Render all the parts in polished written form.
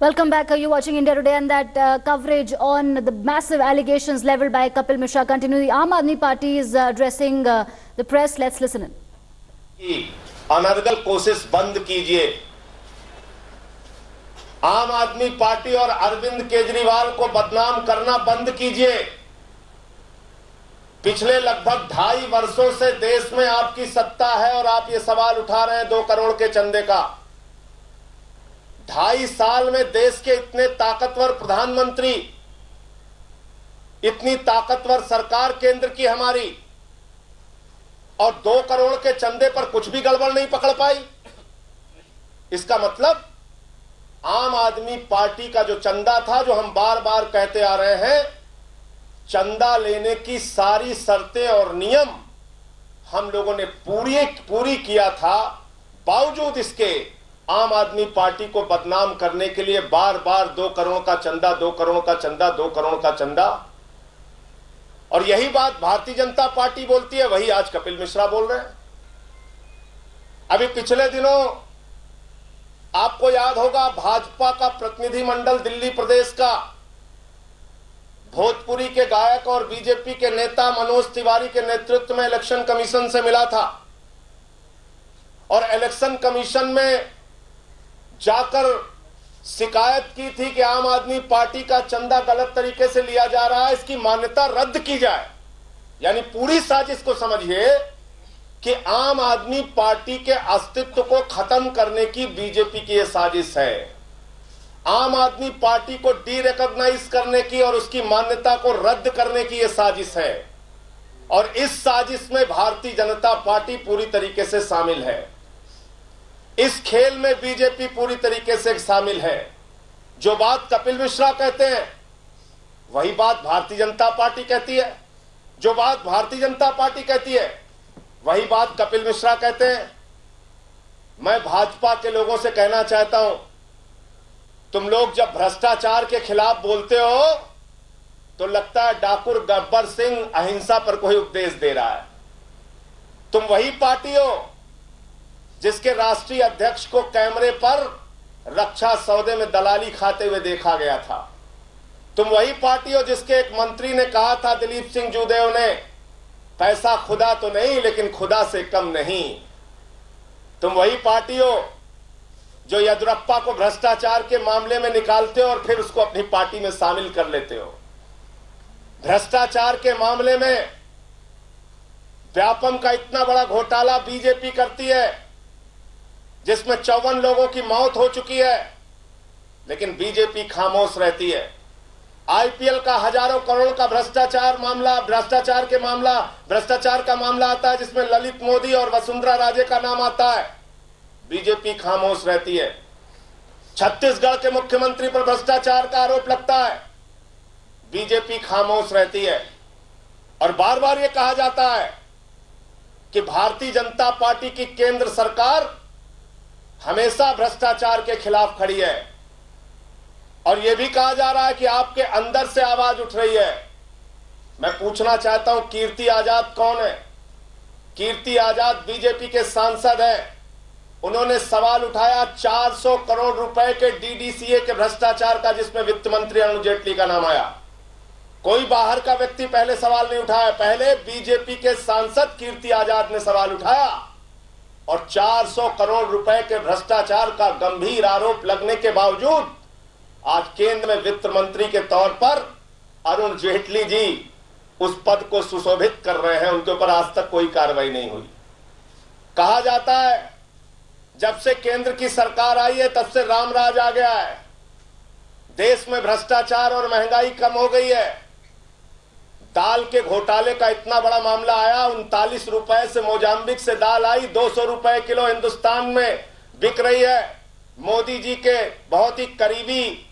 Welcome back. You're watching India Today, and that coverage on the massive allegations leveled by Kapil Mishra continue. The Aam Aadmi Party is addressing the press. Let's listen in. अनर्गल कोशिश बंद कीजिए। आम आदमी party और अरविंद केजरीवाल को बदनाम करना बंद कीजिए। पिछले लगभग 2.5 वर्षों से देश में आपकी सत्ता है और आप ये सवाल उठा रहे हैं 2 करोड़ के चंदे का। 2.5 साल में देश के इतने ताकतवर प्रधानमंत्री, इतनी ताकतवर सरकार केंद्र की हमारी, और 2 करोड़ के चंदे पर कुछ भी गड़बड़ नहीं पकड़ पाई। इसका मतलब आम आदमी पार्टी का जो चंदा था, जो हम बार बार कहते आ रहे हैं, चंदा लेने की सारी शर्तें और नियम हम लोगों ने पूरी किया था। बावजूद इसके आम आदमी पार्टी को बदनाम करने के लिए बार बार 2 करोड़ का चंदा, 2 करोड़ का चंदा, 2 करोड़ का चंदा। और यही बात भारतीय जनता पार्टी बोलती है, वही आज कपिल मिश्रा बोल रहे हैं। अभी पिछले दिनों आपको याद होगा, भाजपा का प्रतिनिधिमंडल दिल्ली प्रदेश का भोजपुरी के गायक और बीजेपी के नेता मनोज तिवारी के नेतृत्व में इलेक्शन कमीशन से मिला था और इलेक्शन कमीशन में जाकर शिकायत की थी कि आम आदमी पार्टी का चंदा गलत तरीके से लिया जा रहा है, इसकी मान्यता रद्द की जाए। यानी पूरी साजिश को समझिए कि आम आदमी पार्टी के अस्तित्व को खत्म करने की बीजेपी की यह साजिश है। आम आदमी पार्टी को डी-रिकॉग्नाइज करने की और उसकी मान्यता को रद्द करने की यह साजिश है। और इस साजिश में भारतीय जनता पार्टी पूरी तरीके से शामिल है। इस खेल में बीजेपी पूरी तरीके से शामिल है। जो बात कपिल मिश्रा कहते हैं वही बात भारतीय जनता पार्टी कहती है। जो बात भारतीय जनता पार्टी कहती है वही बात कपिल मिश्रा कहते हैं। मैं भाजपा के लोगों से कहना चाहता हूं, तुम लोग जब भ्रष्टाचार के खिलाफ बोलते हो तो लगता है डाकुर गब्बर सिंह अहिंसा पर कोई उपदेश दे रहा है। तुम वही पार्टी हो जिसके राष्ट्रीय अध्यक्ष को कैमरे पर रक्षा सौदे में दलाली खाते हुए देखा गया था। तुम वही पार्टी हो जिसके एक मंत्री ने कहा था, दिलीप सिंह जूदेव ने, पैसा खुदा तो नहीं लेकिन खुदा से कम नहीं। तुम वही पार्टी हो जो येदियुरप्पा को भ्रष्टाचार के मामले में निकालते हो और फिर उसको अपनी पार्टी में शामिल कर लेते हो। भ्रष्टाचार के मामले में व्यापम का इतना बड़ा घोटाला बीजेपी करती है जिसमें 54 लोगों की मौत हो चुकी है, लेकिन बीजेपी खामोश रहती है। आईपीएल का हजारों करोड़ का भ्रष्टाचार का मामला आता है जिसमें ललित मोदी और वसुंधरा राजे का नाम आता है, बीजेपी खामोश रहती है। छत्तीसगढ़ के मुख्यमंत्री पर भ्रष्टाचार का आरोप लगता है, बीजेपी खामोश रहती है। और बार बार यह कहा जाता है कि भारतीय जनता पार्टी की केंद्र सरकार हमेशा भ्रष्टाचार के खिलाफ खड़ी है। और यह भी कहा जा रहा है कि आपके अंदर से आवाज उठ रही है। मैं पूछना चाहता हूं, कीर्ति आजाद कौन है? कीर्ति आजाद बीजेपी के सांसद हैं। उन्होंने सवाल उठाया 400 करोड़ रुपए के डीडीसीए के भ्रष्टाचार का, जिसमें वित्त मंत्री अरुण जेटली का नाम आया। कोई बाहर का व्यक्ति पहले सवाल नहीं उठाया, पहले बीजेपी के सांसद कीर्ति आजाद ने सवाल उठाया। और 400 करोड़ रुपए के भ्रष्टाचार का गंभीर आरोप लगने के बावजूद आज केंद्र में वित्त मंत्री के तौर पर अरुण जेटली जी उस पद को सुशोभित कर रहे हैं। उनके ऊपर आज तक कोई कार्रवाई नहीं हुई। कहा जाता है जब से केंद्र की सरकार आई है तब से रामराज आ गया है, देश में भ्रष्टाचार और महंगाई कम हो गई है। दाल के घोटाले का इतना बड़ा मामला आया, 39 रुपए से मोजाम्बिक से दाल आई, 200 रुपए किलो हिंदुस्तान में बिक रही है। मोदी जी के बहुत ही करीबी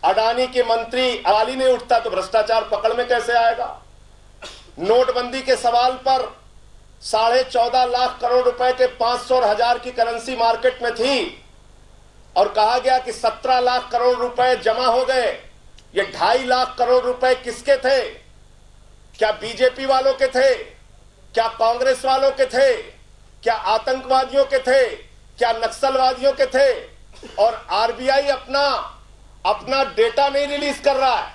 अडानी के मंत्री अवाली नहीं उठता तो भ्रष्टाचार पकड़ में कैसे आएगा? नोटबंदी के सवाल पर 14.5 लाख करोड़ रुपए के 500 और 1000 की करेंसी मार्केट में थी और कहा गया कि 17 लाख करोड़ रुपए जमा हो गए। ये 2.5 लाख करोड़ रुपए किसके थे? क्या बीजेपी वालों के थे? क्या कांग्रेस वालों के थे? क्या आतंकवादियों के थे? क्या नक्सलवादियों के थे? और आरबीआई अपना अपना डेटा नहीं रिलीज कर रहा है,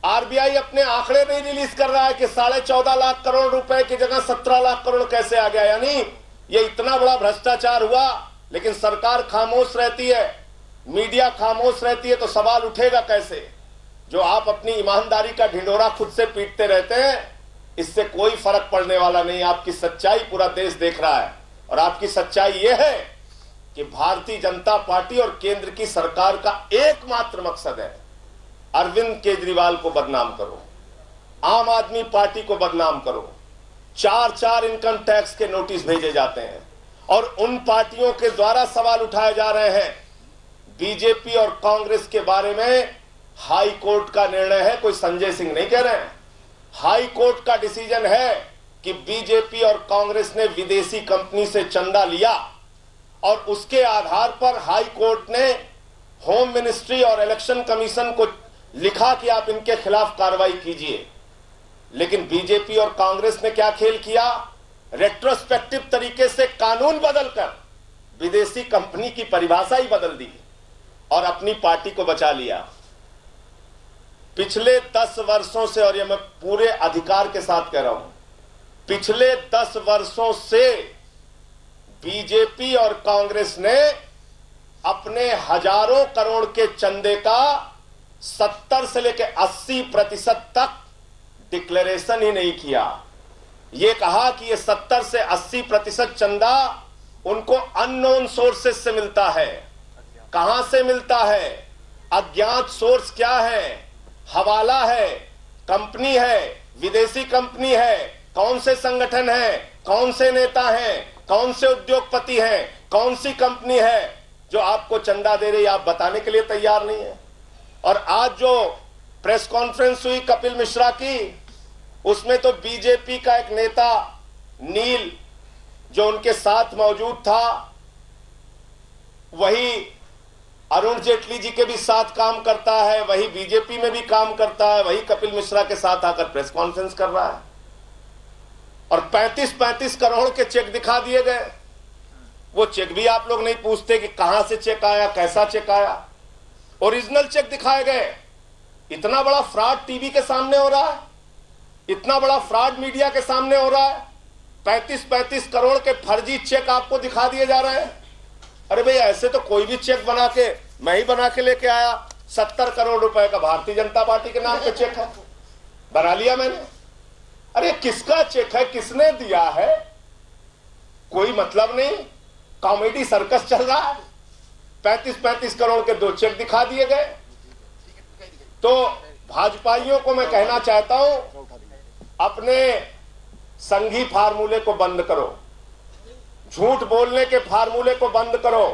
आरबीआई अपने आंकड़े नहीं रिलीज कर रहा है कि 14.5 लाख करोड़ रुपए की जगह 17 लाख करोड़ कैसे आ गया। यानी ये इतना बड़ा भ्रष्टाचार हुआ, लेकिन सरकार खामोश रहती है, मीडिया खामोश रहती है, तो सवाल उठेगा कैसे। जो आप अपनी ईमानदारी का ढिंढोरा खुद से पीटते रहते हैं, इससे कोई फर्क पड़ने वाला नहीं। आपकी सच्चाई पूरा देश देख रहा है, और आपकी सच्चाई यह है कि भारतीय जनता पार्टी और केंद्र की सरकार का एकमात्र मकसद है अरविंद केजरीवाल को बदनाम करो, आम आदमी पार्टी को बदनाम करो। 4 इनकम टैक्स के नोटिस भेजे जाते हैं और उन पार्टियों के द्वारा सवाल उठाए जा रहे हैं। बीजेपी और कांग्रेस के बारे में हाई कोर्ट का निर्णय है, कोई संजय सिंह नहीं कह रहे हैं। हाई कोर्ट का डिसीजन है कि बीजेपी और कांग्रेस ने विदेशी कंपनी से चंदा लिया, और उसके आधार पर हाई कोर्ट ने होम मिनिस्ट्री और इलेक्शन कमीशन को लिखा कि आप इनके खिलाफ कार्रवाई कीजिए। लेकिन बीजेपी और कांग्रेस ने क्या खेल किया, रेट्रोस्पेक्टिव तरीके से कानून बदलकर विदेशी कंपनी की परिभाषा ही बदल दी और अपनी पार्टी को बचा लिया। पिछले 10 वर्षों से, और ये मैं पूरे अधिकार के साथ कह रहा हूं, पिछले 10 वर्षों से बीजेपी और कांग्रेस ने अपने हजारों करोड़ के चंदे का 70 से लेकर 80% तक डिक्लेरेशन ही नहीं किया। ये कहा कि ये 70 से 80% चंदा उनको अननोन सोर्सेस से मिलता है। कहां से मिलता है? अज्ञात सोर्स क्या है? हवाला है, कंपनी है, विदेशी कंपनी है, कौन से संगठन है, कौन से नेता हैं, कौन से उद्योगपति हैं, कौन सी कंपनी है जो आपको चंदा दे रही है, आप बताने के लिए तैयार नहीं है। और आज जो प्रेस कॉन्फ्रेंस हुई कपिल मिश्रा की, उसमें तो बीजेपी का एक नेता नील जो उनके साथ मौजूद था, वही अरुण जेटली जी के भी साथ काम करता है, वही बीजेपी में भी काम करता है, वही कपिल मिश्रा के साथ आकर प्रेस कॉन्फ्रेंस कर रहा है। और 35-35 करोड़ के चेक दिखा दिए गए। वो चेक भी आप लोग नहीं पूछते कि कहां से चेक आया, कैसा चेक आया। ओरिजिनल चेक दिखाए गए। इतना बड़ा फ्रॉड टीवी के सामने हो रहा है, इतना बड़ा फ्रॉड मीडिया के सामने हो रहा है। 35-35 करोड़ के फर्जी चेक आपको दिखा दिए जा रहे हैं। अरे भाई, ऐसे तो कोई भी चेक बना के, मैं ही बना के लेके आया, 70 करोड़ रुपए का भारतीय जनता पार्टी के नाम पे चेक है, बना लिया मैंने। अरे किसका चेक है, किसने दिया है, कोई मतलब नहीं। कॉमेडी सर्कस चल रहा है। 35-35 करोड़ के 2 चेक दिखा दिए गए। तो भाजपाइयों को मैं कहना चाहता हूं, अपने संघी फार्मूले को बंद करो, झूठ बोलने के फार्मूले को बंद करो,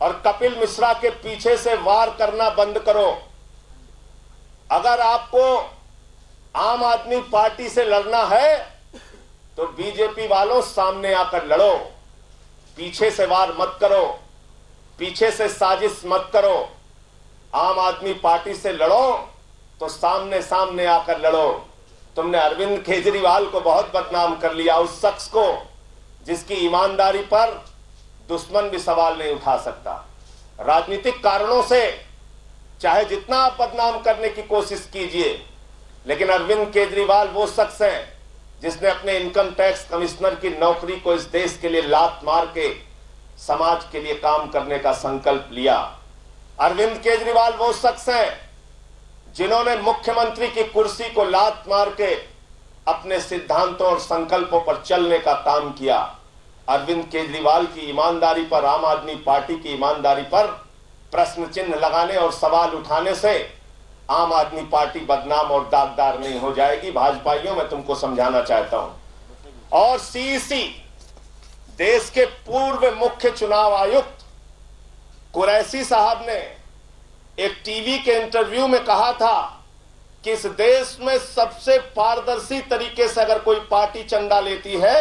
और कपिल मिश्रा के पीछे से वार करना बंद करो। अगर आपको आम आदमी पार्टी से लड़ना है तो बीजेपी वालों सामने आकर लड़ो, पीछे से वार मत करो, पीछे से साजिश मत करो। आम आदमी पार्टी से लड़ो तो सामने सामने आकर लड़ो। तुमने अरविंद केजरीवाल को बहुत बदनाम कर लिया, उस शख्स को जिसकी ईमानदारी पर दुश्मन भी सवाल नहीं उठा सकता। राजनीतिक कारणों से चाहे जितना आप बदनाम करने की कोशिश कीजिए, लेकिन अरविंद केजरीवाल वो शख्स हैं जिसने अपने इनकम टैक्स कमिश्नर की नौकरी को इस देश के लिए लात मार के समाज के लिए काम करने का संकल्प लिया। अरविंद केजरीवाल वो शख्स हैं जिन्होंने मुख्यमंत्री की कुर्सी को लात मार के अपने सिद्धांतों और संकल्पों पर चलने का काम किया। अरविंद केजरीवाल की ईमानदारी पर, आम आदमी पार्टी की ईमानदारी पर प्रश्न चिन्ह लगाने और सवाल उठाने से आम आदमी पार्टी बदनाम और दागदार नहीं हो जाएगी। भाजपाइयों, मैं तुमको समझाना चाहता हूं। और सीईसी, देश के पूर्व मुख्य चुनाव आयुक्त कुरैशी साहब ने एक टीवी के इंटरव्यू में कहा था कि इस देश में सबसे पारदर्शी तरीके से अगर कोई पार्टी चंदा लेती है,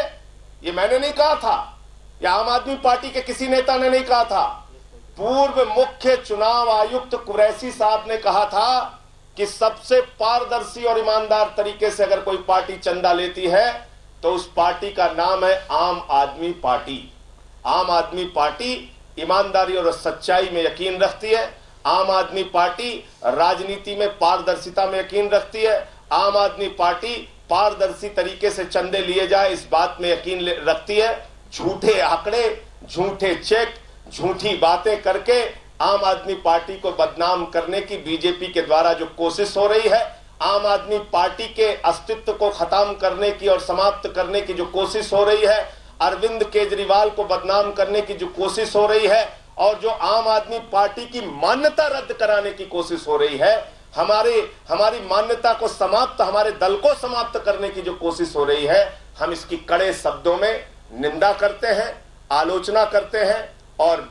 ये मैंने नहीं कहा था, या आम आदमी पार्टी के किसी नेता ने नहीं कहा था, पूर्व मुख्य चुनाव आयुक्त कुरैशी साहब ने कहा था कि सबसे पारदर्शी और ईमानदार तरीके से अगर कोई पार्टी चंदा लेती है तो उस पार्टी का नाम है आम आदमी पार्टी। आम आदमी पार्टी ईमानदारी और सच्चाई में यकीन रखती है। आम आदमी पार्टी राजनीति में पारदर्शिता में यकीन रखती है। आम आदमी पार्टी पारदर्शी तरीके से चंदे लिए जाए इस बात में यकीन रखती है। झूठे आंकड़े, झूठे चेक, झूठी बातें करके आम आदमी पार्टी को बदनाम करने की बीजेपी के द्वारा जो कोशिश हो रही है, आम आदमी पार्टी के अस्तित्व को खत्म करने की और समाप्त करने की जो कोशिश हो रही है, अरविंद केजरीवाल को बदनाम करने की जो कोशिश हो रही है और जो आम आदमी पार्टी की मान्यता रद्द कराने की कोशिश हो रही है, हमारी मान्यता को समाप्त, हमारे दल को समाप्त करने की जो कोशिश हो रही है, हम इसकी कड़े शब्दों में निंदा करते हैं, आलोचना करते हैं और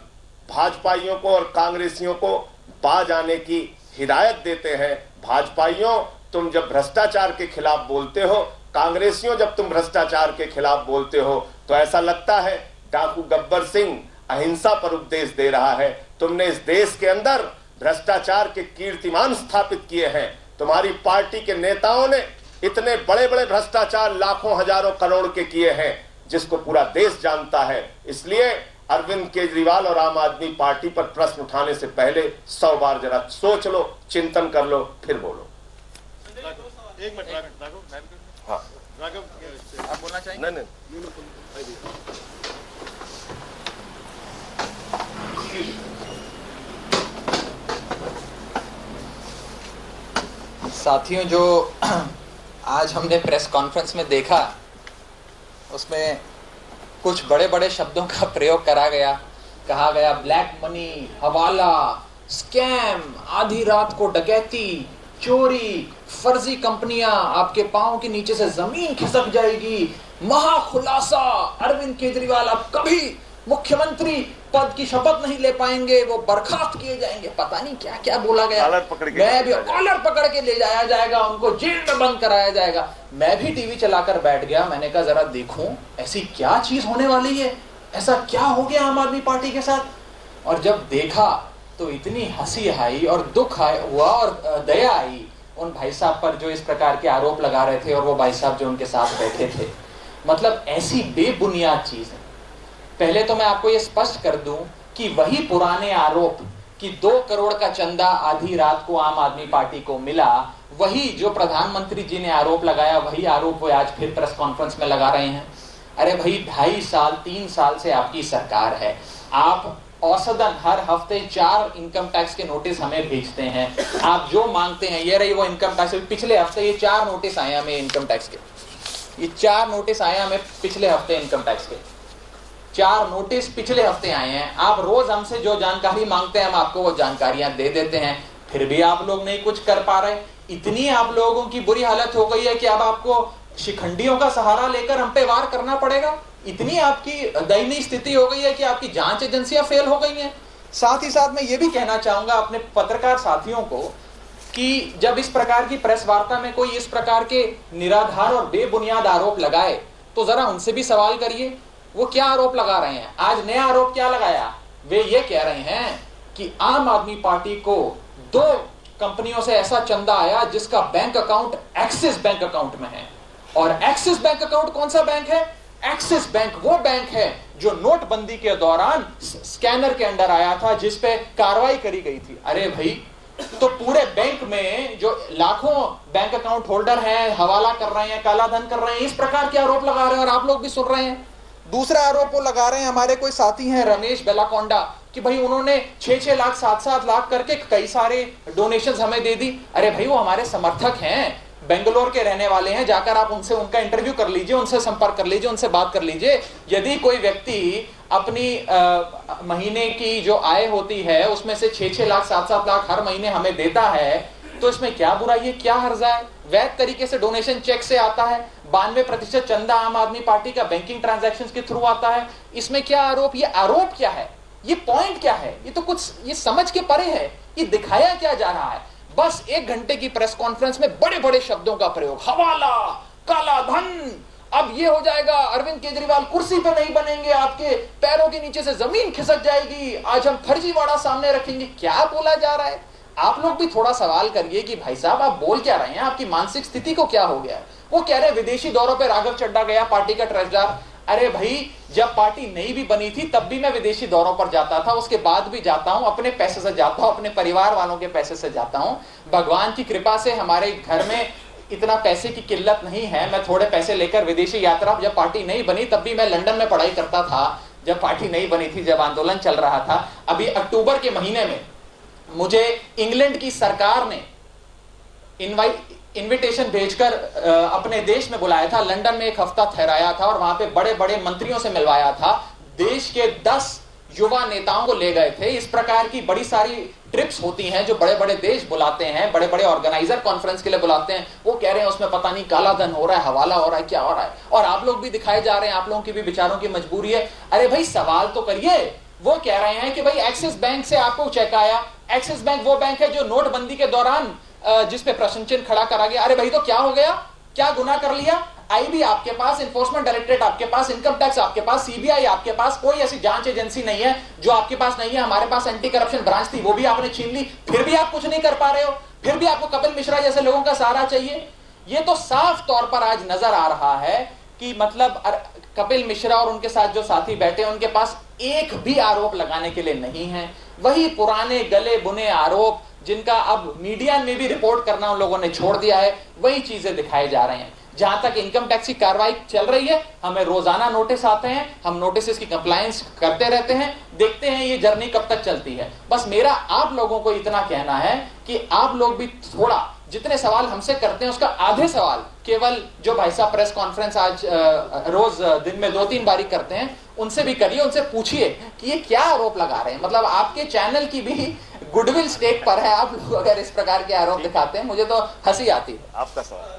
भाजपाइयों को और कांग्रेसियों को बाज आने की हिदायत देते हैं। भाजपाइयों, तुम जब भ्रष्टाचार के खिलाफ बोलते हो, कांग्रेसियों जब तुम भ्रष्टाचार के खिलाफ बोलते हो, तो ऐसा लगता है डाकू गब्बर सिंह अहिंसा पर उपदेश दे रहा है। तुमने इस देश के अंदर भ्रष्टाचार के कीर्तिमान स्थापित किए हैं। तुम्हारी पार्टी के नेताओं ने इतने बड़े बड़े भ्रष्टाचार लाखों हजारों करोड़ के किए हैं जिसको पूरा देश जानता है। इसलिए अरविंद केजरीवाल और आम आदमी पार्टी पर प्रश्न उठाने से पहले 100 बार जरा सोच लो, चिंतन कर लो, फिर बोलो। एक मिनट राघव, हाँ राघव आप बोलना चाहेंगे? नहीं। साथियों, जो आज हमने प्रेस कॉन्फ्रेंस में देखा उसमें कुछ बड़े बड़े शब्दों का प्रयोग करा गया। कहा गया ब्लैक मनी, हवाला, स्कैम, आधी रात को डकैती, चोरी, फर्जी कंपनियां, आपके पांव के नीचे से जमीन खिसक जाएगी, महाखुलासा, अरविंद केजरीवाल अब कभी मुख्यमंत्री पद की शपथ नहीं ले पाएंगे, वो बर्खास्त किए जाएंगे। पता नहीं क्या क्या बोला गया। कॉलर पकड़ के ले जाया जाएगा, उनको जेल में बंद कराया जाएगा। मैं भी टीवी चलाकर बैठ गया। मैंने कहा जरा देखूं ऐसी क्या चीज होने वाली है, ऐसा क्या हो गया आम आदमी पार्टी के साथ। और जब देखा तो इतनी हंसी आई और दुख हुआ और दया आई उन भाई साहब पर जो इस प्रकार के आरोप लगा रहे थे और वो भाई साहब जो उनके साथ बैठे थे। मतलब ऐसी बेबुनियाद चीज है। पहले तो मैं आपको ये स्पष्ट कर दूं कि वही पुराने आरोप कि 2 करोड़ का चंदा आधी रात को आम आदमी पार्टी को मिला, वही जो प्रधानमंत्री जी ने आरोप लगाया, वही आरोप वो आज फिर प्रेस कॉन्फ्रेंस में लगा रहे हैं। अरे भाई 2.5 साल 3 साल से आपकी सरकार है, आप औसतन हर हफ्ते 4 इनकम टैक्स के नोटिस हमें भेजते हैं। आप जो मांगते हैं, ये रही वो इनकम टैक्स। पिछले हफ्ते ये 4 नोटिस आए हमें इनकम टैक्स के, ये 4 नोटिस आए हमें पिछले हफ्ते इनकम टैक्स के, 4 नोटिस पिछले हफ्ते आए हैं। आप रोज हमसे जो जानकारी मांगते हैं हम आपको वो जानकारियां दे देते हैं, फिर भी आप लोग नहीं कुछ कर पा रहे। इतनी आप लोगों की बुरी हालत हो गई है कि अब आपको शिखंडियों का सहारा लेकर हम पे वार करना पड़ेगा। इतनी आपकी दयनीय स्थिति हो गई है कि आपकी जांच एजेंसियां फेल हो गई हैं। साथ ही साथ मैं ये भी कहना चाहूंगा अपने पत्रकार साथियों को कि जब इस प्रकार की प्रेस वार्ता में कोई इस प्रकार के निराधार और बेबुनियाद आरोप लगाए तो जरा उनसे भी सवाल करिए वो क्या आरोप लगा रहे हैं। आज नया आरोप क्या लगाया, वे ये कह रहे हैं कि आम आदमी पार्टी को 2 कंपनियों से ऐसा चंदा आया जिसका bank account axis bank account में है। और एक्सिस बैंक अकाउंट कौन सा बैंक है? एक्सिस बैंक वो बैंक है जो नोटबंदी के दौरान स्कैनर के अंडर आया था, जिस पे कार्रवाई करी गई थी। अरे भाई, तो पूरे बैंक में जो लाखों बैंक अकाउंट होल्डर हैं, हवाला कर रहे हैं, काला धन कर रहे हैं, इस प्रकार के आरोप लगा रहे हैं और आप लोग भी सुन रहे हैं। दूसरा आरोप वो लगा रहे हैं, हमारे कोई साथी हैं रमेश बेलाकोंडा, कि भाई उन्होंने 6-6 लाख 7-7 लाख करके कई सारे डोनेशंस हमें दे दी। अरे भाई, वो हमारे समर्थक हैं, बेंगलोर के रहने वाले हैं, जाकर आप उनसे उनका इंटरव्यू कर लीजिए, उनसे संपर्क कर लीजिए, उनसे बात कर लीजिए। यदि कोई व्यक्ति अपनी महीने की जो आय होती है उसमें से 6-6 लाख 7-7 लाख हर महीने हमें देता है तो इसमें क्या बुराई है, क्या हर्जा है? वैध तरीके से डोनेशन चेक से आता है, 92% चंदा आम आदमी पार्टी का बैंकिंग ट्रांजैक्शंस के थ्रू आता है। इसमें क्या आरोप, ये आरोप क्या है, ये पॉइंट क्या है? ये तो कुछ ये समझ के परे है। ये दिखाया क्या जा रहा है? बस 1 घंटे की प्रेस कॉन्फ्रेंस में बड़े बड़े शब्दों का प्रयोग, हवाला, काला धन, अब ये हो जाएगा, अरविंद केजरीवाल कुर्सी पे नहीं बनेंगे, आपके पैरों के नीचे से जमीन खिसक जाएगी, आज हम फर्जीवाड़ा सामने रखेंगे। क्या बोला जा रहा है? आप लोग भी थोड़ा सवाल करिए कि भाई साहब आप बोल क्या रहे हैं, आपकी मानसिक स्थिति को क्या हो गया है? वो कह रहे हैं विदेशी दौरों पे राघव चड्ढा गया, पार्टी का ट्रेजरर। अरे भाई, जब पार्टी नई भी बनी थी तब भी मैं विदेशी दौरों पर जाता था, उसके बाद भी जाता हूं, अपने पैसे से जाता हूं, अपने परिवार वालों के पैसे से जाता हूं। भगवान की कृपा से हमारे घर में इतना पैसे की किल्लत नहीं है। मैं थोड़े पैसे लेकर विदेशी यात्रा, जब पार्टी नहीं बनी तब भी मैं लंदन में पढ़ाई करता था, जब पार्टी नहीं बनी थी, जब आंदोलन चल रहा था। अभी अक्टूबर के महीने में मुझे इंग्लैंड की सरकार ने इनविटेशन भेजकर अपने देश में बुलाया था, लंदन में एक हफ्ता ठहराया था और वहां पे बड़े बड़े मंत्रियों से मिलवाया था। देश के 10 युवा नेताओं को ले गए थे। इस प्रकार की बड़ी सारी ट्रिप्स होती हैं जो बड़े बड़े देश बुलाते हैं, बड़े बड़े ऑर्गेनाइजर कॉन्फ्रेंस के लिए बुलाते हैं। वो कह रहे हैं उसमें पता नहीं काला धन हो रहा है, हवाला हो रहा है, क्या हो रहा है, और आप लोग भी दिखाए जा रहे हैं, आप लोगों की भी बेचारों की मजबूरी है। अरे भाई सवाल तो करिए। वो कह रहे हैं कि भाई एक्सिस बैंक से आपको चेक आया, एक्सिस बैंक वो बैंक है जो नोटबंदी के दौरान जिसपे प्रश्न चिन्ह खड़ा करा गया। अरे भाई तो क्या हो गया, क्या गुनाह कर लिया? आईबी आपके पास, इन्फोर्समेंट डायरेक्टरेट आपके पास, इनकम टैक्स आपके पास, सीबीआई आपके पास, कोई ऐसी जांच एजेंसी नहीं है जो आपके पास नहीं है। हमारे पास एंटी करप्शन ब्रांच थी, वो भी आपने छीन ली, फिर भी आप कुछ नहीं कर पा रहे हो, फिर भी आपको कपिल मिश्रा जैसे लोगों का सहारा चाहिए। ये तो साफ तौर पर आज नजर आ रहा है कि मतलब कपिल मिश्रा और उनके साथ जो साथी बैठे हैं उनके पास एक भी आरोप लगाने के लिए नहीं है। वही पुराने गले बुने आरोप जिनका अब मीडिया में भी रिपोर्ट करना उन लोगों ने छोड़ दिया है, वही चीजें दिखाई जा रही हैं। जहां तक इनकम टैक्स की कार्रवाई चल रही है, हमें रोजाना नोटिस आते हैं, हम नोटिस की कंप्लायंस करते रहते हैं, देखते हैं ये जर्नी कब तक चलती है। बस मेरा आप लोगों को इतना कहना है कि आप लोग भी थोड़ा, जितने सवाल हमसे करते हैं उसका आधे सवाल केवल जो भाई साहब प्रेस कॉन्फ्रेंस आज रोज दिन में 2-3 बारी करते हैं उनसे भी करिए, उनसे पूछिए कि ये क्या आरोप लगा रहे हैं। मतलब आपके चैनल की भी गुडविल स्टेक पर है, आप लोग अगर इस प्रकार के आरोप दिखाते हैं, मुझे तो हंसी आती है। आपका सवाल।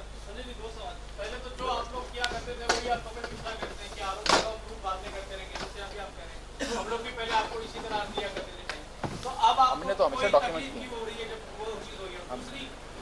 हमने तो हमेशा डॉक्यूमेंट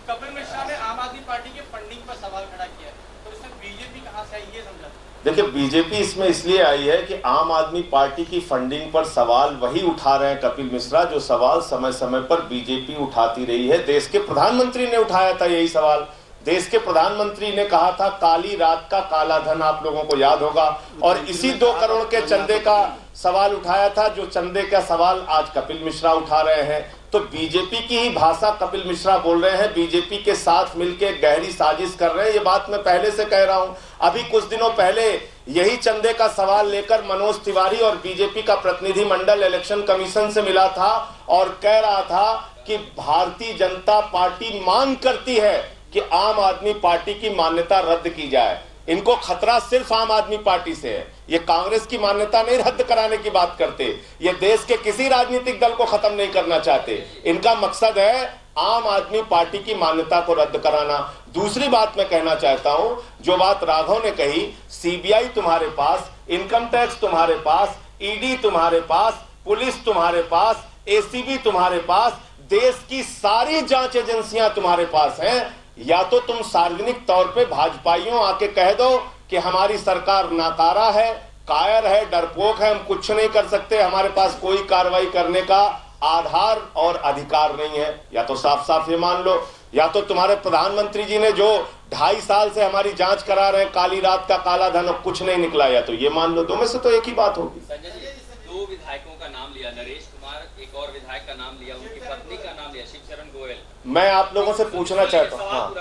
कपिल मिश्रा ने आम आदमी पार्टी के फंडिंग पर सवाल खड़ा किया है, तो इसमें बीजेपी कहां से आई ये समझा। देखिए, बीजेपी इसमें इसलिए आई है कि आम आदमी पार्टी की फंडिंग पर सवाल वही उठा रहे हैं कपिल मिश्रा जो सवाल समय समय पर बीजेपी उठाती रही है। देश के प्रधानमंत्री ने उठाया था यही सवाल। देश के प्रधानमंत्री ने कहा था काली रात का काला धन, आप लोगों को याद होगा, और इसी 2 करोड़ के चंदे का सवाल उठाया था, जो चंदे का सवाल आज कपिल मिश्रा उठा रहे हैं। तो बीजेपी की ही भाषा कपिल मिश्रा बोल रहे हैं, बीजेपी के साथ मिलकर गहरी साजिश कर रहे हैं। ये बात मैं पहले से कह रहा हूं। अभी कुछ दिनों पहले यही चंदे का सवाल लेकर मनोज तिवारी और बीजेपी का प्रतिनिधि मंडल इलेक्शन कमीशन से मिला था और कह रहा था कि भारतीय जनता पार्टी मांग करती है कि आम आदमी पार्टी की मान्यता रद्द की जाए। इनको खतरा सिर्फ आम आदमी पार्टी से है, ये कांग्रेस की मान्यता नहीं रद्द कराने की बात करते, ये देश के किसी राजनीतिक दल को खत्म नहीं करना चाहते। इनका मकसद है आम आदमी पार्टी की मान्यता को रद्द कराना। दूसरी बात मैं कहना चाहता हूं, जो बात राघव ने कही, सीबीआई तुम्हारे पास, इनकम टैक्स तुम्हारे पास, ईडी तुम्हारे पास, पुलिस तुम्हारे पास, एसीबी तुम्हारे पास, देश की सारी जांच एजेंसियां तुम्हारे पास हैं। या तो तुम सार्वजनिक तौर पे भाजपाइयों आके कह दो कि हमारी सरकार नाकारा है, कायर है, डरपोक है, हम कुछ नहीं कर सकते, हमारे पास कोई कार्रवाई करने का आधार और अधिकार नहीं है, या तो साफ साफ ये मान लो। या तो तुम्हारे प्रधानमंत्री जी ने जो 2.5 साल से हमारी जांच करा रहे हैं काली रात का काला धन, कुछ नहीं निकला, या तो ये मान लो। 2 में से तो एक ही बात होगी। संजय जी, 2 विधायकों का नाम लिया, नरेश कुमार, एक और विधायक का नाम लिया, उनकी पत्नी का नाम लिया, शिवचरण गोयल। मैं आप लोगों से पूछना चाहता हूँ, हाँ,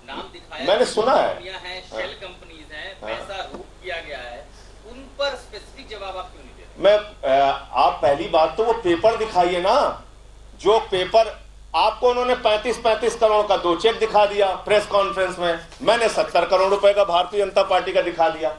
नाम दिखाया, मैंने सुना है, शेल कंपनीज हैं, पैसा रूट किया गया है, उन पर स्पेसिफिक जवाब आप क्यों नहीं देते? मैं आप पहली बात तो वो पेपर दिखाइए ना, जो पेपर आपको उन्होंने 35 करोड़ का 2 चेक दिखा दिया प्रेस कॉन्फ्रेंस में, मैंने 70 करोड़ रुपए का भारतीय जनता पार्टी का दिखा दिया।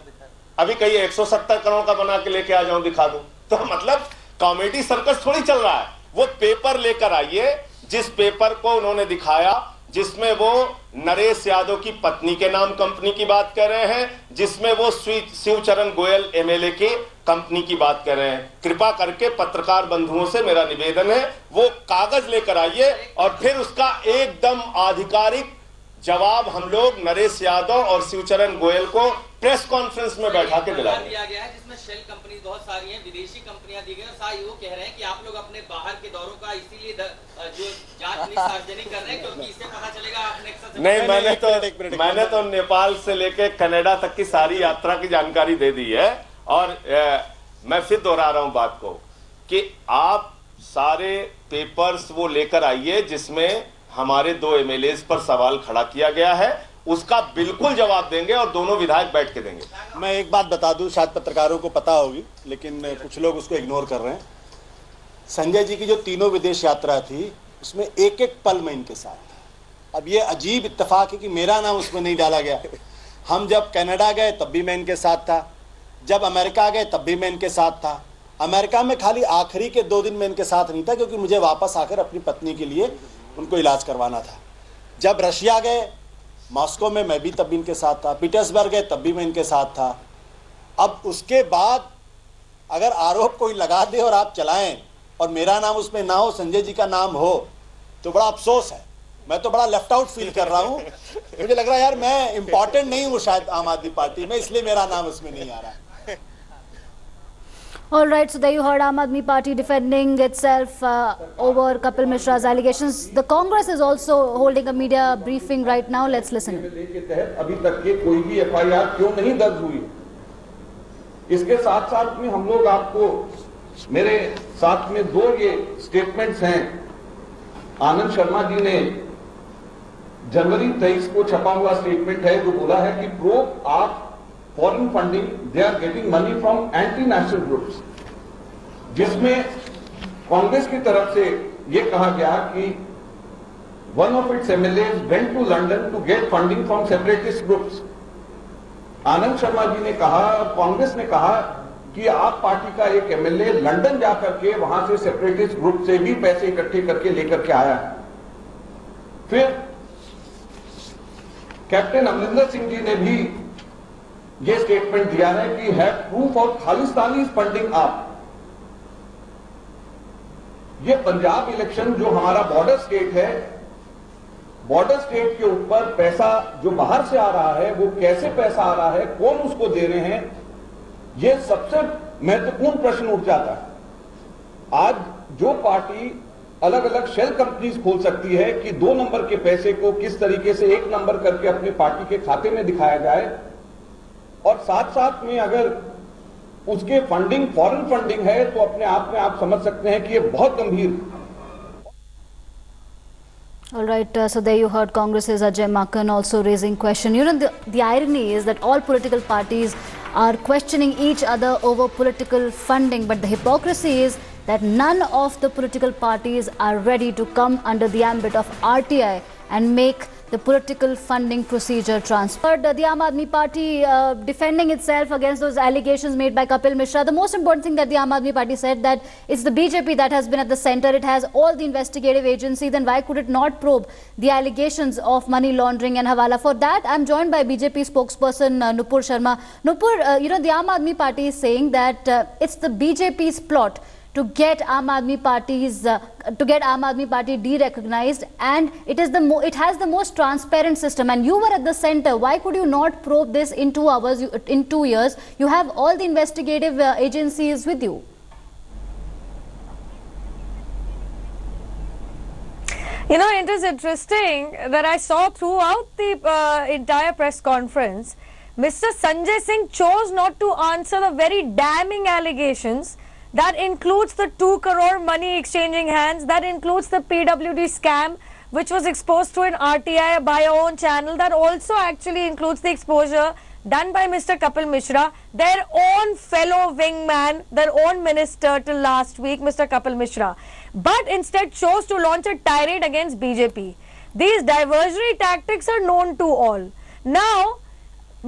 अभी कहिए 170 करोड़ का बना के लेके आ जाऊं, दिखा दूं, तो मतलब कॉमेडी सर्कस थोड़ी चल रहा है। वो पेपर लेकर आइए, जिस पेपर को उन्होंने दिखाया जिसमें वो नरेश यादव की पत्नी के नाम कंपनी की बात कर रहे हैं, जिसमें वो शिवचरण गोयल एमएलए की कंपनी की बात कर रहे हैं। कृपा करके पत्रकार बंधुओं से मेरा निवेदन है, वो कागज लेकर आइए और फिर उसका एकदम आधिकारिक जवाब हम लोग नरेश यादव और शिवचरण गोयल को प्रेस कॉन्फ्रेंस में बैठा के दिला दिया गया है जिसमें शेल कंपनी बहुत सारी हैं, विदेशी कंपनियां दी गई और साथ वो कह रहे हैं कि आप लोग अपने बाहर के दौरों का इसीलिए जो जांच नहीं सार्वजनिक कर रहे हैं क्योंकि इससे पता चलेगा आपने नहीं, मैंने तो नेपाल से लेके कनाडा तक की सारी यात्रा की जानकारी दे दी है। और मैं फिर दोहरा रहा हूं बात को कि आप सारे पेपर्स वो लेकर आइए जिसमें हमारे 2 एमएलएस पर सवाल खड़ा किया गया है, उसका बिल्कुल जवाब देंगे और दोनों विधायक बैठ के देंगे। मैं एक बात बता दूं, शायद पत्रकारों को पता होगी लेकिन कुछ लोग उसको इग्नोर कर रहे हैं। संजय जी की जो तीनों विदेश यात्रा थी उसमें एक एक पल में इनके साथ था। अब ये अजीब इत्तेफाक है कि मेरा नाम उसमें नहीं डाला गया। हम जब कनाडा गए तब भी मैं इनके साथ था, जब अमेरिका गए तब भी मैं इनके साथ था। अमेरिका में खाली आखिरी के 2 दिन में इनके साथ नहीं था क्योंकि मुझे वापस आकर अपनी पत्नी के लिए उनको इलाज करवाना था। जब रशिया गए, मॉस्को में मैं भी तब भी इनके साथ था, पीटर्सबर्ग गए तब भी मैं इनके साथ था। अब उसके बाद अगर आरोप कोई लगा दे और आप चलाएं और मेरा नाम उसमें ना हो, संजय जी का नाम हो, तो बड़ा अफसोस है। मैं तो बड़ा लेफ्ट आउट फील कर रहा हूं। मुझे लग रहा है यार मैं इंपॉर्टेंट नहीं हूं शायद आम आदमी पार्टी में, इसलिए मेरा नाम उसमें नहीं आ रहा है। All right, so there you heard Aam Aadmi Party defending itself over Kapil Mishra's allegations. The Congress is also holding a media briefing right now. Let's listen. के तहत अभी तक के कोई भी FIR क्यों नहीं दर्ज हुई? इसके साथ साथ में हम लोग आपको मेरे साथ में 2 ये स्टेटमेंट्स हैं। आनंद शर्मा जी ने जनवरी 23 को छपा हुआ स्टेटमेंट है जो बोला है कि प्रोब आप foreign funding they are getting money from anti national groups, जिसमें कांग्रेस की तरफ से यह कहा गया कि one of its MLAs went to London to get funding from separatist groups. Anand Sharma ji ने कहा, कांग्रेस ने कहा कि आप पार्टी का एक एमएलए लंदन जाकर के वहां से सेपरेटिस्ट ग्रुप से भी पैसे इकट्ठे करके लेकर के आया है। फिर कैप्टन अमरिंदर सिंह जी ने भी ये स्टेटमेंट दिया है कि have proof of Khalistani funding आप। ये पंजाब इलेक्शन जो हमारा बॉर्डर स्टेट है, बॉर्डर स्टेट के ऊपर पैसा जो बाहर से आ रहा है वो कैसे पैसा आ रहा है, कौन उसको दे रहे हैं, ये सबसे महत्वपूर्ण प्रश्न उठ जाता है। आज जो पार्टी अलग अलग शेल कंपनीज खोल सकती है कि 2 नंबर के पैसे को किस तरीके से 1 नंबर करके अपने पार्टी के खाते में दिखाया जाए, और साथ साथ में अगर उसके फंडिंग फॉरेन फंडिंग है तो अपने आप में आप समझ सकते हैं कि ये बहुत गंभीर। All right, so there you heard Congress's Ajay Makkan also raising question. You know, the irony is that all political parties are questioning each other over political funding, but the hypocrisy is that none of the political parties are ready to come under the ambit of RTI and make the political funding procedure transferred. The Aam Aadmi Party defending itself against those allegations made by Kapil Mishra. The most important thing that the Aam Aadmi Party said that it's the BJP that has been at the center. It has all the investigative agencies. Then why could it not probe the allegations of money laundering and hawala? For that, I'm joined by BJP spokesperson Nupur Sharma. Nupur, you know, the Aam Aadmi Party is saying that it's the BJP's plot to get Aam Aadmi Party de-recognized, and it has the most transparent system. And you were at the center. Why could you not probe this in 2 hours? In 2 years, you have all the investigative agencies with you. You know, it is interesting that I saw throughout the entire press conference, Mr. Sanjay Singh chose not to answer the very damning allegations. That includes the 2 crore money exchanging hands, that includes the PWD scam which was exposed through an RTI by our own channel, that also actually includes the exposure done by Mr. Kapil Mishra, their own fellow wingman, their own minister till last week, Mr. Kapil Mishra, but instead chose to launch a tirade against BJP. These diversionary tactics are known to all. Now,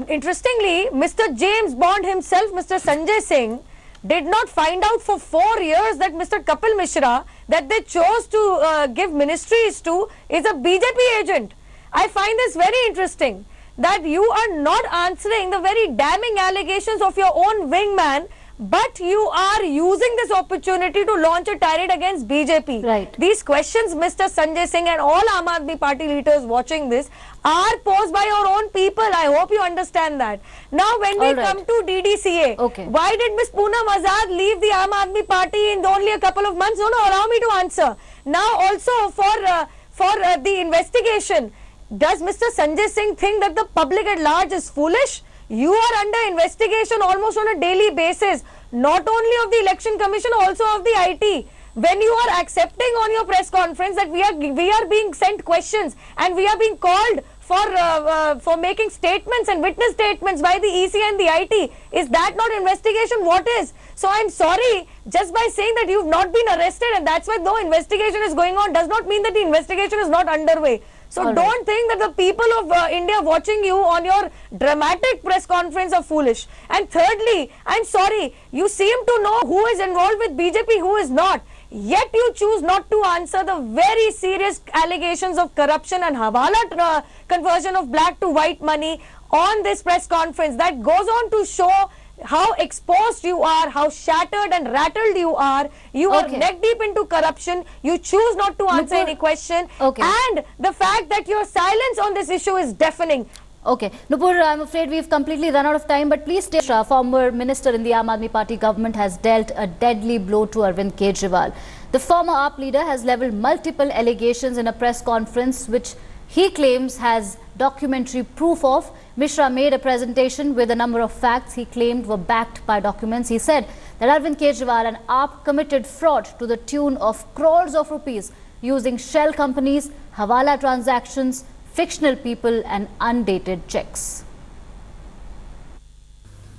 interestingly, Mr. James Bond himself, Mr. Sanjay Singh, did not find out for 4 years that Mr. Kapil Mishra, that they chose to give ministries to, is a BJP agent. I find this very interesting, that you are not answering the very damning allegations of your own wingman, but you are using this opportunity to launch a tirade against BJP. Right. These questions, Mr. Sanjay Singh and all Aam Aadmi Party leaders watching this, are posed by your own people. I hope you understand that. Now, when we come to DDCA, why did Ms. Poonam Azad leave the Aam Aadmi Party in only a couple of months? No, allow me to answer. Now, also for the investigation, does Mr. Sanjay Singh think that the public at large is foolish? You are under investigation almost on a daily basis, not only of the Election Commission, also of the IT. When you are accepting on your press conference that we are being sent questions and we are being called for making statements and witness statements by the EC and the IT, is that not investigation? What is? So I'm sorry, just by saying that you've not been arrested and that's why no investigation is going on does not mean that the investigation is not underway. So don't think that the people of India watching you on your dramatic press conference are foolish. And thirdly, I'm sorry, you seem to know who is involved with BJP, who is not. Yet you choose not to answer the very serious allegations of corruption and hawala conversion of black to white money on this press conference. That goes on to show how exposed you are, how shattered and rattled you are. You are neck deep into corruption. You choose not to answer any question. And the fact that your silence on this issue is deafening. Okay. Nupur, I'm afraid we've completely run out of time, but please stay. Former minister in the Aam Aadmi Party government has dealt a deadly blow to Arvind Kejriwal. The former AAP leader has levelled multiple allegations in a press conference which he claims has documentary proof of. Mishra made a presentation with a number of facts he claimed were backed by documents. He said that Arvind Kejriwal and AAP committed fraud to the tune of crores of rupees using shell companies, hawala transactions, fictional people and undated checks.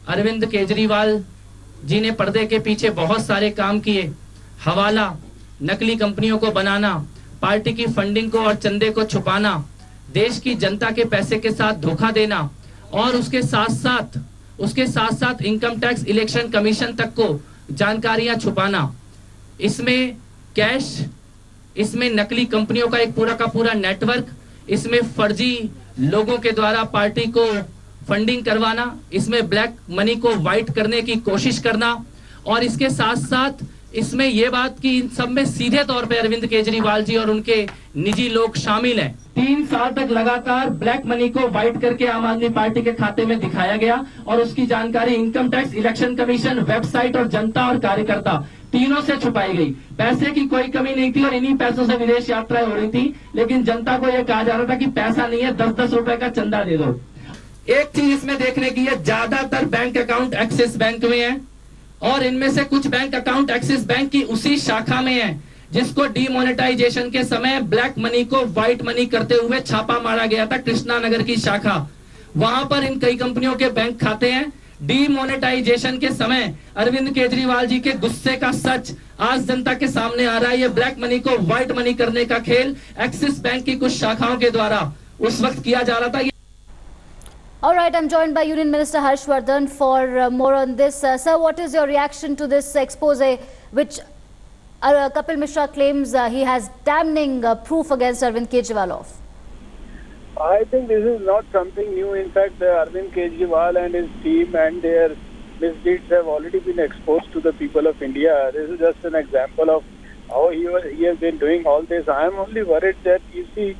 Arvind Kejriwal ji ने पर्दे के पीछे बहुत सारे काम किए, हवाला, नकली कंपनियों को बनाना, पार्टी की फंडिंग को और चंदे को छुपाना, देश की जनता के पैसे के साथ धोखा देना और उसके साथ साथ इनकम टैक्स इलेक्शन कमीशन तक को जानकारियां छुपाना। इसमें कैश, इसमें नकली कंपनियों का एक पूरा का पूरा नेटवर्क, इसमें फर्जी लोगों के द्वारा पार्टी को फंडिंग करवाना, इसमें ब्लैक मनी को वाइट करने की कोशिश करना और इसके साथ साथ इसमें यह बात कि इन सब में सीधे तौर पे अरविंद केजरीवाल जी और उनके निजी लोग शामिल हैं। 3 साल तक लगातार ब्लैक मनी को वाइट करके आम आदमी पार्टी के खाते में दिखाया गया और उसकी जानकारी income tax, election commission, website और जनता और कार्यकर्ता तीनों से छुपाई गई। पैसे की कोई कमी नहीं थी और इन्हीं पैसों से विदेश यात्राएं हो रही थी, लेकिन जनता को यह कहा जा रहा था कि पैसा नहीं है, 10-10 रुपए का चंदा दे दो। एक चीज इसमें देखने की है, ज्यादातर बैंक अकाउंट एक्सिस बैंक में है और इनमें से कुछ बैंक अकाउंट एक्सिस बैंक की उसी शाखा में है जिसको डीमोनेटाइजेशन के समय ब्लैक मनी को व्हाइट मनी करते हुए छापा मारा गया था, कृष्णा नगर की शाखा। वहां पर इन कई कंपनियों के बैंक खाते हैं। डीमोनेटाइजेशन के समय अरविंद केजरीवाल जी के गुस्से का सच आज जनता के सामने आ रहा है। ये ब्लैक मनी को व्हाइट मनी करने का खेल एक्सिस बैंक की कुछ शाखाओं के द्वारा उस वक्त किया जा रहा था। All right, I'm joined by Union Minister Harshvardhan for more on this. Sir, what is your reaction to this expose which Kapil Mishra claims he has damning proof against Arvind Kejriwal of? I think this is not something new. In fact, Arvind Kejriwal and his team and their misdeeds have already been exposed to the people of India. This is just an example of how he has been doing all this. I am only worried that you see,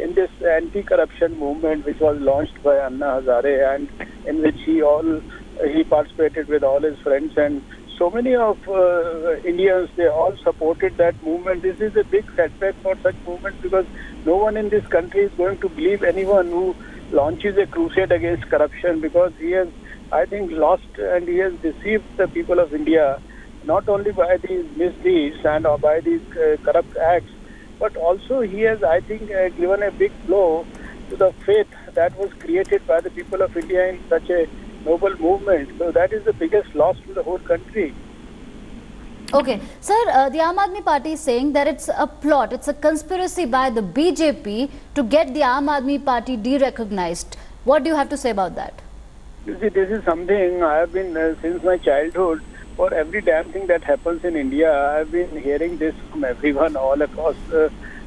in this anti-corruption movement which was launched by Anna Hazare and in which he participated with all his friends, and so many of Indians, they all supported that movement. This is a big setback for such movements because no one in this country is going to believe anyone who launches a crusade against corruption, because he has, I think, lost and he has deceived the people of India, not only by these misdeeds and by these corrupt acts, but also he has, I think, given a big blow to the faith that was created by the people of India in such a noble movement. So that is the biggest loss to the whole country. Okay. Sir, the Aam Aadmi Party is saying that it's a plot, it's a conspiracy by the BJP to get the Aam Aadmi Party de-recognized. What do you have to say about that? You see, this is something I have been, since my childhood, for every damn thing that happens in India, I have been hearing this from everyone all across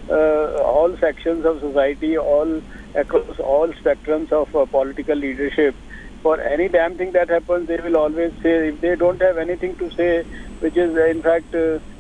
all sections of society, all across all spectrums of political leadership. For any damn thing that happens, they will always say, if they don't have anything to say, which is in fact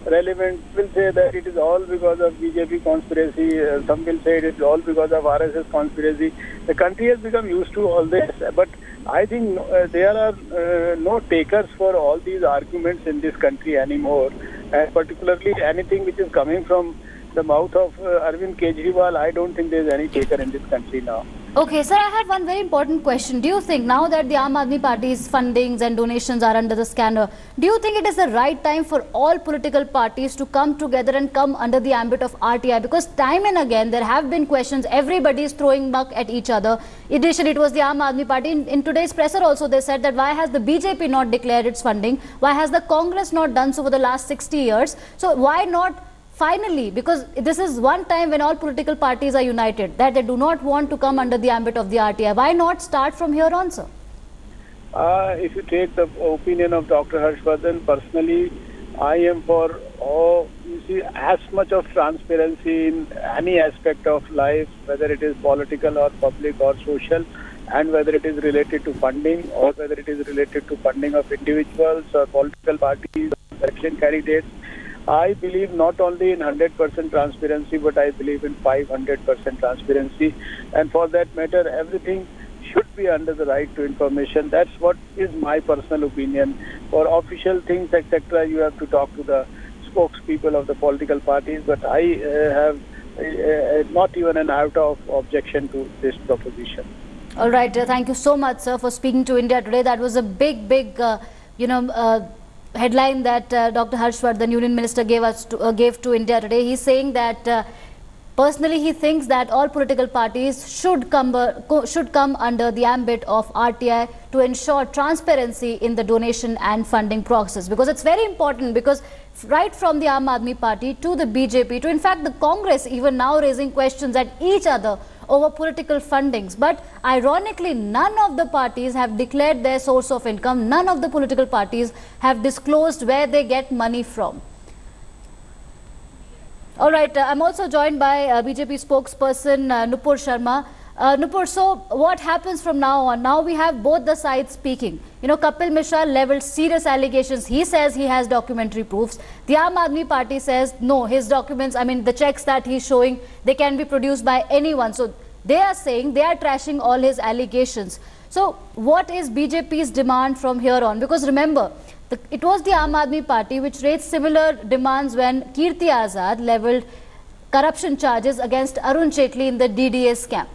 relevant, will say that it is all because of BJP conspiracy. Some will say it is all because of RSS conspiracy. The country has become used to all this, but I think there are no takers for all these arguments in this country anymore, and particularly anything which is coming from the mouth of Arvind Kejriwal. I don't think there is any taker in this country now. Okay, sir, I have one very important question. Do you think now that the Aam Aadmi Party's fundings and donations are under the scanner, do you think it is the right time for all political parties to come together and come under the ambit of RTI? Because time and again there have been questions, everybody is throwing muck at each other. Initially it was the Aam Aadmi Party. In today's presser also they said that why has the BJP not declared its funding? Why has the Congress not done so for the last 60 years? So why not finally, because this is one time when all political parties are united, that they do not want to come under the ambit of the RTI. Why not start from here on, sir? If you take the opinion of Dr. Harshvardhan, personally, I am for you see, as much of transparency in any aspect of life, whether it is political or public or social, and whether it is related to funding or whether it is related to funding of individuals or political parties, election candidates. I believe not only in 100% transparency, but I believe in 500% transparency. And for that matter, everything should be under the right to information. That's what is my personal opinion. For official things, etc., you have to talk to the spokespeople of the political parties. But I have not even an iota of objection to this proposition. All right. Thank you so much, sir, for speaking to India Today. That was a big, headline that Dr. Harshvardhan, Union Minister, gave to India Today. He's saying that personally he thinks that all political parties should come under the ambit of RTI to ensure transparency in the donation and funding process, because it's very important, because right from the Aam Aadmi Party to the BJP to in fact the Congress even now raising questions at each other over political fundings. But ironically, none of the parties have declared their source of income. None of the political parties have disclosed where they get money from. All right, I'm also joined by BJP spokesperson Nupur Sharma. Nupur, so what happens from now on? Now we have both the sides speaking. Kapil Mishra leveled serious allegations. He says he has documentary proofs. The Aam Aadmi Party says no, his documents, the checks that he's showing, they can be produced by anyone. So they are saying, they are trashing all his allegations. So what is BJP's demand from here on? Because remember, it was the Aam Aadmi Party which raised similar demands when Kirti Azad leveled corruption charges against Arun Jaitley in the DDA scam.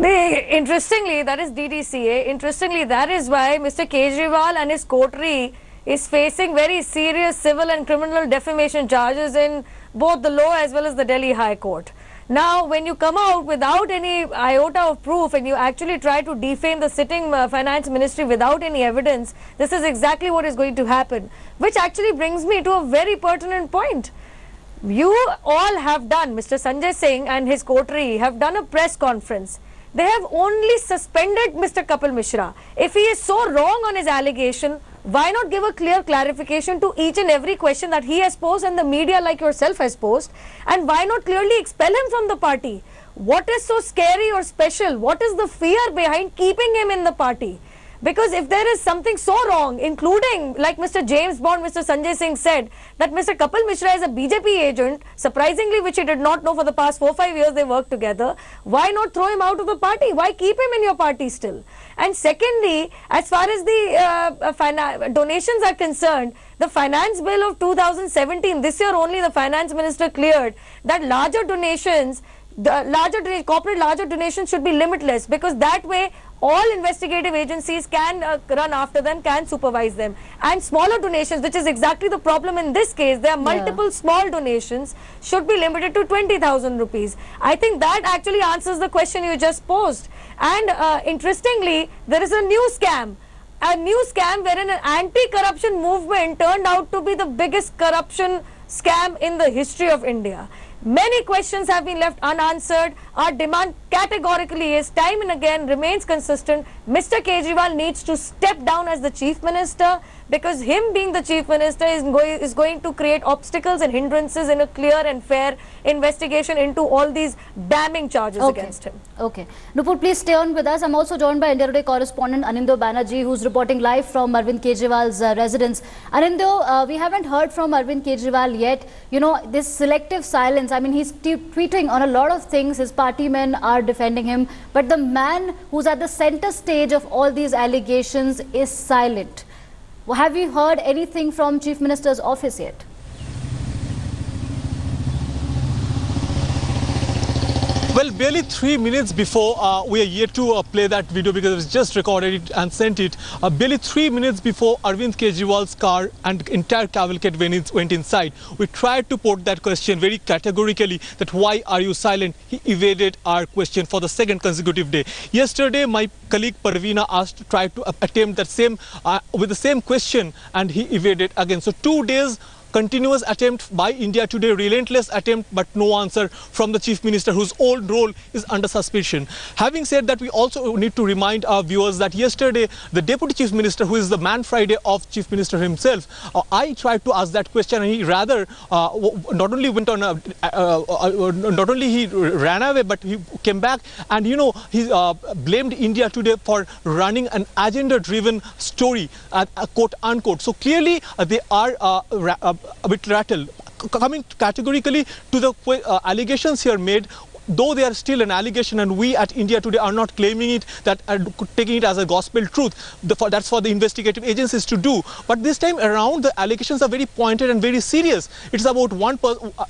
Interestingly, that is DDCA. Interestingly, that is why Mr. Kejriwal and his coterie is facing very serious civil and criminal defamation charges in both the low as well as the Delhi High Court. Now, when you come out without any iota of proof and you actually try to defame the sitting finance ministry without any evidence, this is exactly what is going to happen. Which actually brings me to a very pertinent point. You all have done, Mr. Sanjay Singh and his coterie have done a press conference. They have only suspended Mr. Kapil Mishra. If he is so wrong on his allegation, why not give a clear clarification to each and every question that he has posed and the media like yourself has posed? And why not clearly expel him from the party? What is so scary or special? What is the fear behind keeping him in the party? Because if there is something so wrong, including like Mr. James Bond, Mr. Sanjay Singh said that Mr. Kapil Mishra is a BJP agent, surprisingly which he did not know for the past 4-5 years they worked together, why not throw him out of the party? Why keep him in your party still? And secondly, as far as the donations are concerned, the finance bill of 2017, this year only the finance minister cleared that larger donations, corporate larger donations should be limitless, because that way all investigative agencies can run after them, can supervise them. And smaller donations, which is exactly the problem in this case, there are multiple small donations, should be limited to 20,000 rupees. I think that actually answers the question you just posed. And interestingly, there is a new scam. A new scam wherein an anti-corruption movement turned out to be the biggest corruption scam in the history of India. Many questions have been left unanswered. Our demand categorically is, time and again remains consistent. Mr. Kejriwal needs to step down as the Chief Minister. because him being the chief minister is going to create obstacles and hindrances in a clear and fair investigation into all these damning charges against him. Okay. Nupur, please stay on with us. I'm also joined by India Today correspondent Anindyo Banerjee, who's reporting live from Arvind Kejriwal's residence. Anindyo, we haven't heard from Arvind Kejriwal yet. You know, this selective silence, I mean, he's tweeting on a lot of things. His party men are defending him. But the man who's at the center stage of all these allegations is silent. Have you heard anything from Chief Minister's office yet? Well, barely 3 minutes before we are yet to play that video because it was just recorded it and sent it. Barely 3 minutes before Arvind Kejriwal's car and entire cavalcade went inside, we tried to put that question very categorically that why are you silent? He evaded our question for the second consecutive day. Yesterday, my colleague Parveena tried to attempt that same with the same question, and he evaded again. So 2 days. Continuous attempt by India Today, relentless attempt, but no answer from the Chief Minister, whose old role is under suspicion. Having said that, we also need to remind our viewers that yesterday, the Deputy Chief Minister, who is the Man Friday of Chief Minister himself, I tried to ask that question, and he rather not only went on, not only he ran away, but he came back, and you know, he blamed India Today for running an agenda-driven story, quote unquote. So clearly, they are a bit rattled. Coming categorically to the allegations here made, though they are still an allegation and we at India Today are not claiming it, that taking it as a gospel truth, that's for the investigative agencies to do. But this time around, the allegations are very pointed and very serious. It's about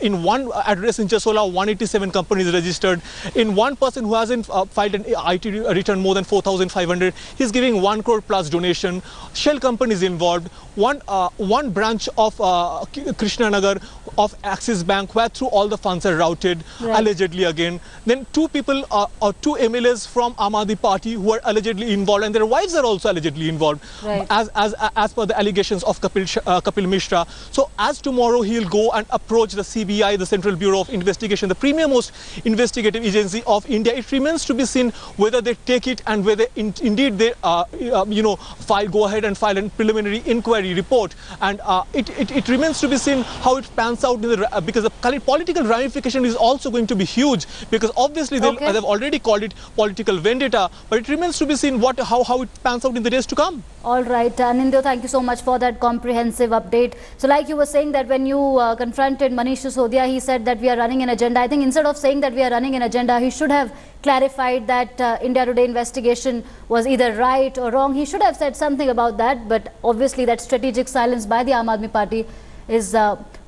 in one address in Jasola, 187 companies registered. In one person who hasn't filed an IT return more than 4,500, he's giving 1 crore plus donation. Shell companies involved. One branch of Krishnanagar of Axis Bank, where through all the funds are routed, allegedly again. Then 2 people or 2 MLAs from Aam Aadmi Party who are allegedly involved, and their wives are also allegedly involved, as per the allegations of Kapil Mishra. So as tomorrow he'll go and approach the CBI, the Central Bureau of Investigation, the premier most investigative agency of India. It remains to be seen whether they take it and whether indeed they go ahead and file a preliminary inquiry report. And it remains to be seen how it pans out because the political ramification is also going to be huge. Because obviously they've already called it political vendetta, but it remains to be seen how it pans out in the days to come. All right, Anindyo, thank you so much for that comprehensive update. So like you were saying that when you confronted Manish Sisodia, he said that we are running an agenda. I think instead of saying that we are running an agenda, he should have clarified that India Today investigation was either right or wrong. He should have said something about that, but obviously that strategic silence by the Aam Aadmi Party is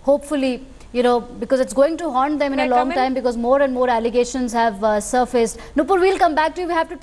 hopefully, you know, because it's going to haunt them in a long time, because more and more allegations have surfaced. Nupur, we'll come back to you. We have to